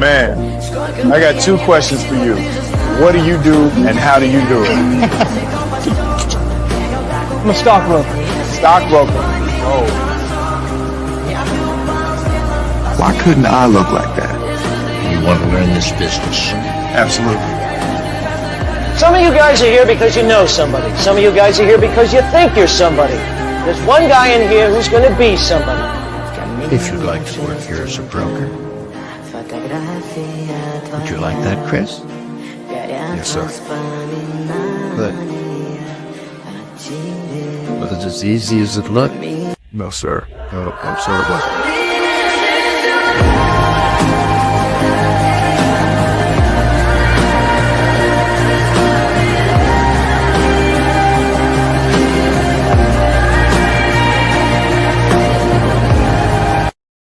Man, I got two questions for you. What do you do and how do you do it? I'm a stockbroker. Stockbroker. Oh. Why couldn't I look like that? You want to learn this business? Absolutely. Some of you guys are here because you know somebody. Some of you guys are here because you think you're somebody. There's one guy in here who's going to be somebody. If you'd like to work here as a broker. Would you like that, Chris? Yes, sir. Good. Was it as easy as it looked? No, sir. No, I'm sorry, it wasn't.